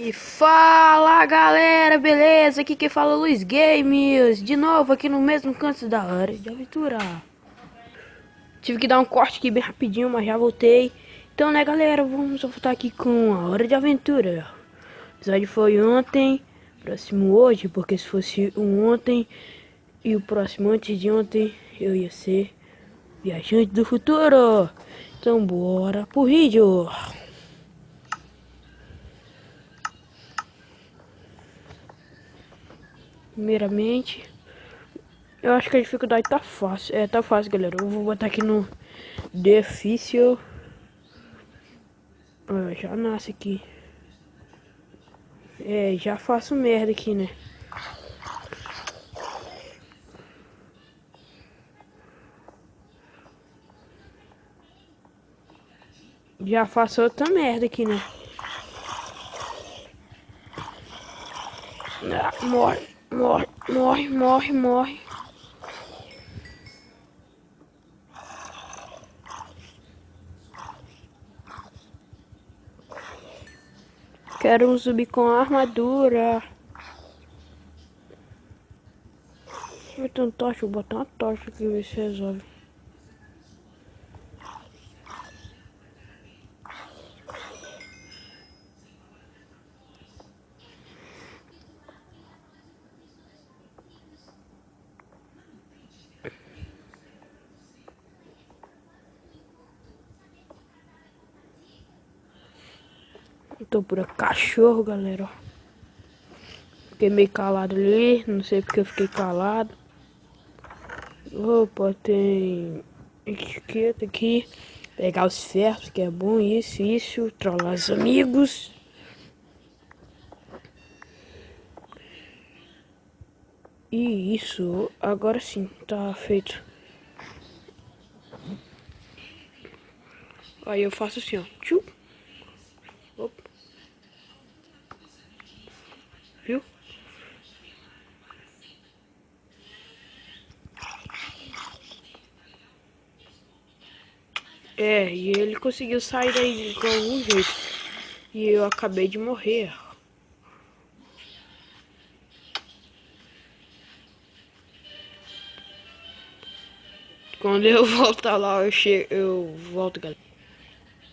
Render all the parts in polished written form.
E fala galera, beleza? Aqui quem fala é o Luiz Games, de novo aqui no mesmo canto da Hora de Aventura. Tive que dar um corte aqui bem rapidinho, mas já voltei. Então né galera, vamos voltar aqui com a Hora de Aventura. O episódio foi ontem, próximo hoje, porque se fosse um ontem e o próximo antes de ontem, eu ia ser viajante do futuro. Então bora pro vídeo. Primeiramente, eu acho que a dificuldade tá fácil. Tá fácil, galera. Eu vou botar aqui no difícil. Já nasce aqui. Já faço merda aqui, né? Já faço outra merda aqui, né? Morre, morre, morre, morre, morre. Quero um zumbi com armadura. Eu tenho tocha, vou botar uma tocha aqui e ver se resolve. Eu tô por cachorro, galera, ó. Fiquei meio calado ali, não sei porque eu fiquei calado. Opa, tem etiqueta aqui. Pegar os ferros, que é bom, isso. Trollar os amigos. E isso, agora sim, tá feito. Aí eu faço assim, ó. Tchu. Opa. Viu? E ele conseguiu sair daí de algum jeito. E eu acabei de morrer. Quando eu voltar lá, eu volto, galera.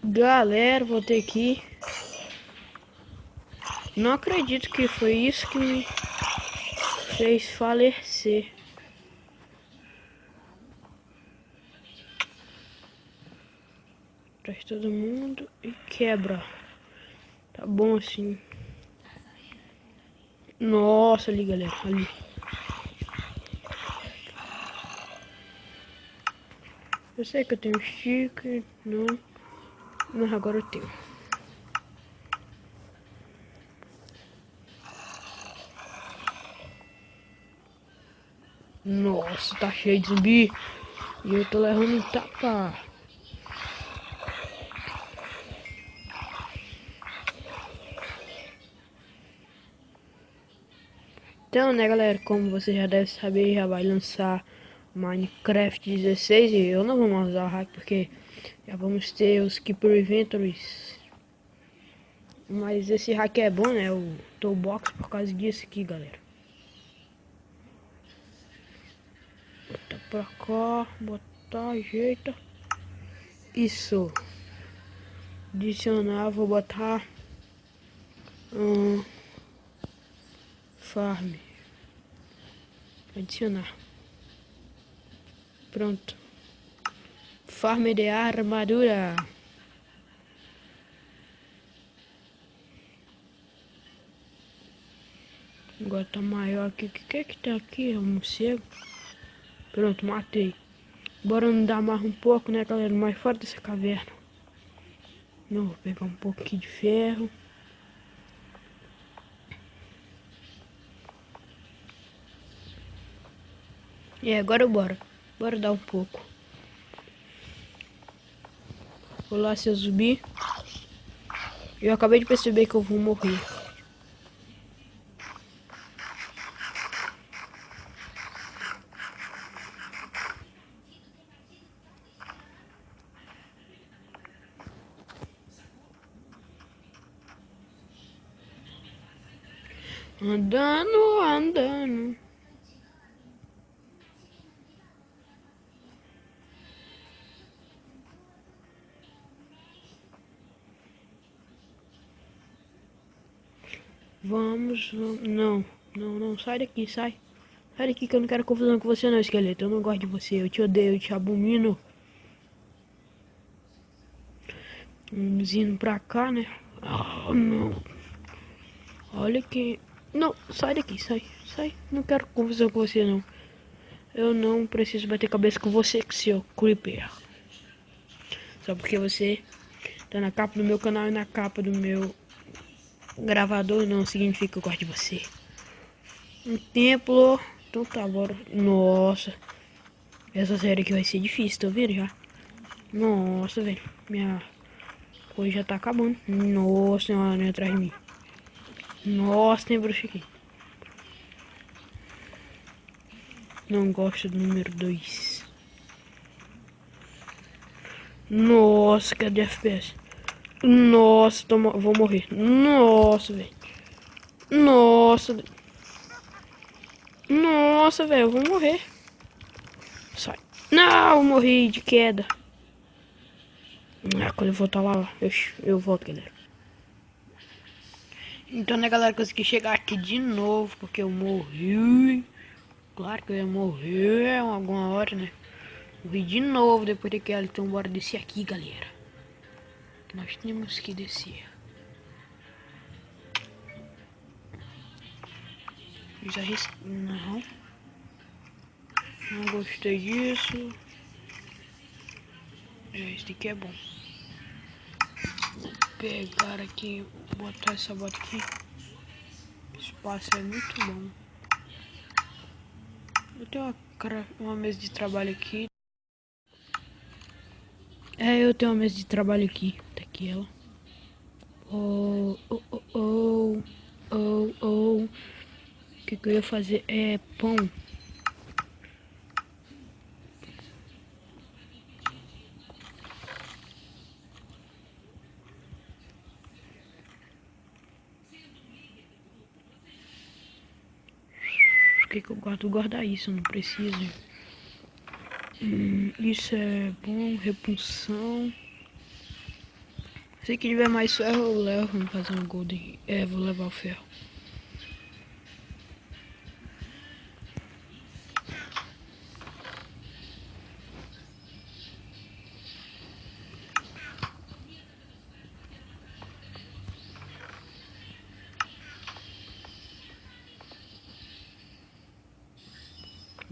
Galera, voltei aqui. Não acredito que foi isso que me fez falecer. Traz todo mundo e quebra. Tá bom assim. Nossa, ali, galera, ali. Eu sei que eu tenho sticker, não, mas agora eu tenho. Nossa, tá cheio de zumbi. E eu tô levando um tapa. Então, né, galera, como você já deve saber, já vai lançar Minecraft 16 e eu não vou mais usar o hack porque já vamos ter os Keeper Inventories. Mas esse hack é bom, né, o Toolbox, por causa disso aqui, galera. Botar pra cá, botar, ajeita. Isso. Adicionar, vou botar farm. Adicionar. Pronto. Farm de armadura. Agora tá maior aqui. O que é que tá aqui? É um morcego. Pronto, matei. Bora andar mais um pouco, né, galera? Mais fora dessa caverna. Não, vou pegar um pouquinho de ferro. Agora bora. Bora dar um pouco. Olá, seu zumbi. Eu acabei de perceber que eu vou morrer. Andando, andando. Vamos, vamos. Não, não, não. Sai daqui, sai. Sai daqui que eu não quero confusão com você não, esqueleto. Eu não gosto de você. Eu te odeio, eu te abomino. Vamos indo pra cá, né? Ah, não. Olha que... Não, sai daqui, sai. Sai. Não quero confusão com você não. Eu não preciso bater cabeça com você, seu creeper. Só porque você tá na capa do meu canal e na capa do meu gravador não significa que eu gosto de você. Um templo. Então tá, bora. Nossa. Essa série aqui vai ser difícil, tô vendo já. Nossa, velho. Minha coisa já tá acabando. Nossa, tem uma aranha atrás de mim. Nossa, tem bruxa aqui. Não gosto do número 2. Nossa, cadê FPS? Nossa, vou morrer. Nossa, velho. Nossa. Nossa, velho, eu vou morrer. Sai. Não, eu morri de queda. Ah, quando eu voltar lá, eu volto, galera. Então, né, galera, consegui chegar aqui de novo, porque eu morri. Claro que eu ia morrer alguma hora, né? Morri de novo depois daquela, então bora descer aqui, galera. Que nós temos que descer. Já não. Não gostei disso. Esse aqui é bom. Vou pegar aqui, botar essa bota aqui. O espaço é muito bom. Eu tenho uma mesa de trabalho aqui. Eu tenho uma mesa de trabalho aqui. Tá aqui ela. Oh, oh, oh, oh. Oh, oh. O que eu ia fazer é pão. Por que eu guardo? Guardar isso, eu não preciso. Isso é bom, repunção. Se tiver mais ferro eu levo, vamos fazer um golden. Vou levar o ferro.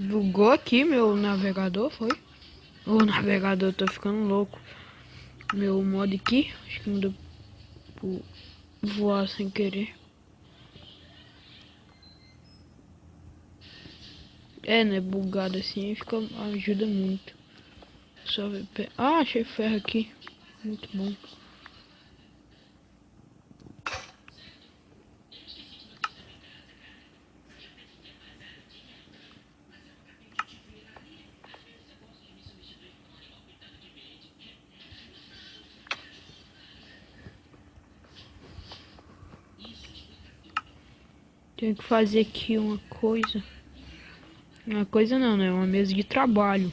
Bugou aqui meu navegador, foi? O navegador, tô ficando louco. Meu mod aqui, acho que mudou por voar sem querer. Né? Bugado assim ajuda muito. Só ver. Achei ferro aqui. Muito bom. Tenho que fazer aqui uma coisa. Uma coisa não, né? Uma mesa de trabalho.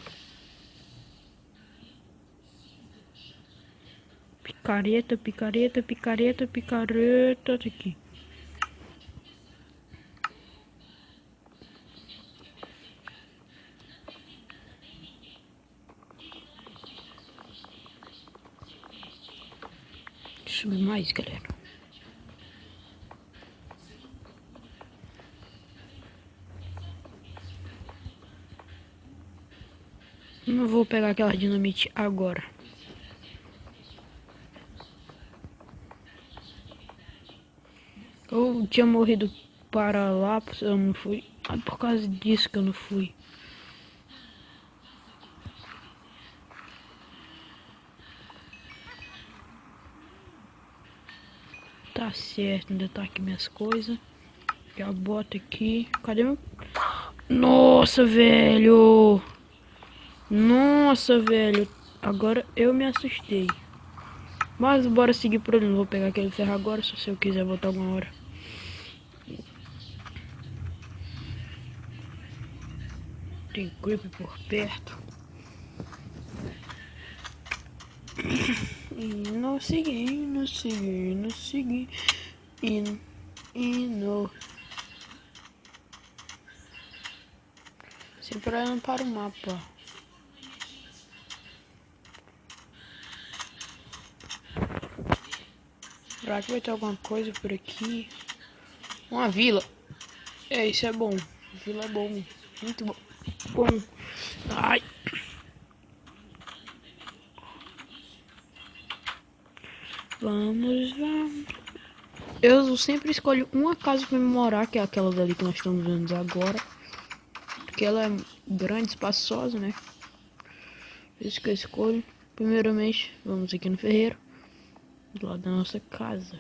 Picareta, picareta, picareta, picareta. Tá aqui. Subir mais, galera. Não vou pegar aquela dinamite agora. Eu tinha morrido para lá, eu não fui. Por causa disso que eu não fui. Tá certo, ainda tá aqui minhas coisas. Já bota aqui. Cadê meu... Nossa, velho! Nossa, velho! Agora eu me assustei. Mas bora seguir por ali. Não vou pegar aquele ferro agora, só se eu quiser voltar alguma hora. Tem creep por perto. Indo, seguindo, seguindo, seguindo. Indo. Sempre olhando para o mapa. Será que vai ter alguma coisa por aqui? Uma vila. Isso é bom. Vila é bom. Muito bom. Bom. Ai. Vamos. Eu sempre escolho uma casa para me morar, que é aquela dali que nós estamos vendo agora. Porque ela é grande, espaçosa, né? Isso que eu escolho. Primeiramente, vamos aqui no ferreiro. Do lado da nossa casa.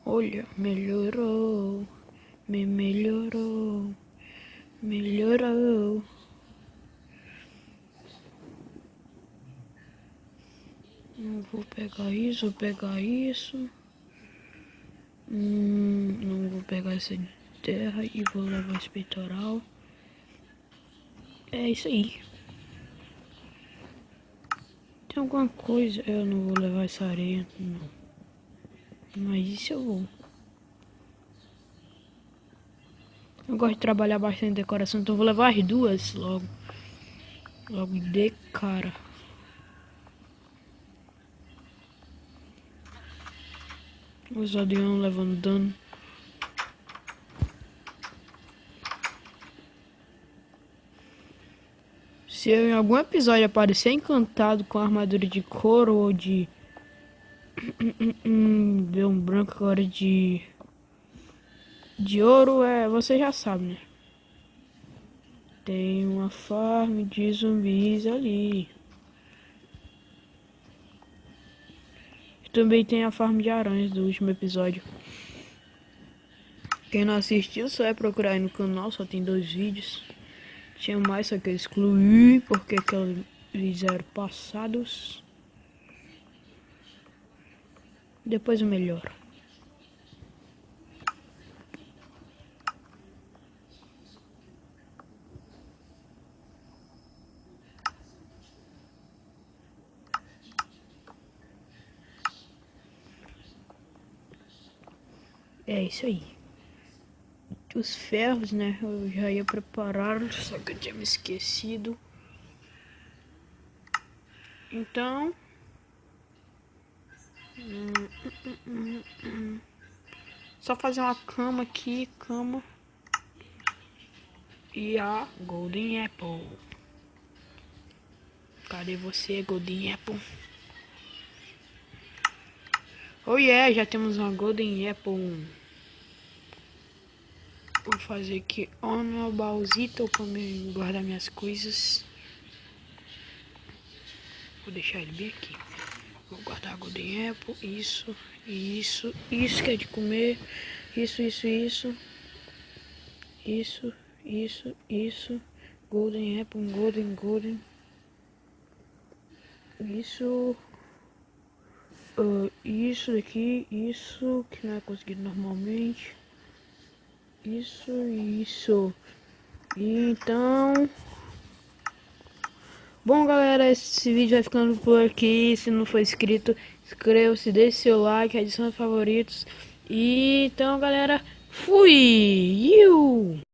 Olha, melhorou. Melhorou. Melhorou. Não vou pegar isso, vou pegar isso. Não vou pegar essa terra e vou levar esse peitoral. É isso aí. Tem alguma coisa? Eu não vou levar essa areia, não. Mas isso eu vou. Eu gosto de trabalhar bastante decoração, então eu vou levar as duas logo. Logo de cara. Os aldeões levando dano. Se eu em algum episódio aparecer encantado com armadura de couro ou de... deu um branco agora de ouro, você já sabe, né? Tem uma farm de zumbis ali. Também tem a farm de aranhas do último episódio. Quem não assistiu só é procurar aí no canal, só tem 2 vídeos. Tinha mais, só que eu excluí porque aqueles vídeos eram passados. Depois eu melhoro. É isso aí. Os ferros, né? Eu já ia preparar, só que eu tinha me esquecido. Então... só fazer uma cama aqui, cama. E a Golden Apple. Cadê você, Golden Apple? Oh yeah, já temos uma Golden Apple. Vou fazer aqui um baúzito para guardar minhas coisas. Vou deixar ele bem aqui. Vou guardar a Golden Apple. Isso que é de comer. Isso. Golden Apple, golden. Isso daqui, isso que não é conseguido normalmente. Isso. Então, bom galera, esse vídeo vai ficando por aqui. Se não for inscrito, inscreva-se, deixe seu like, adicione favoritos. E então galera, fui!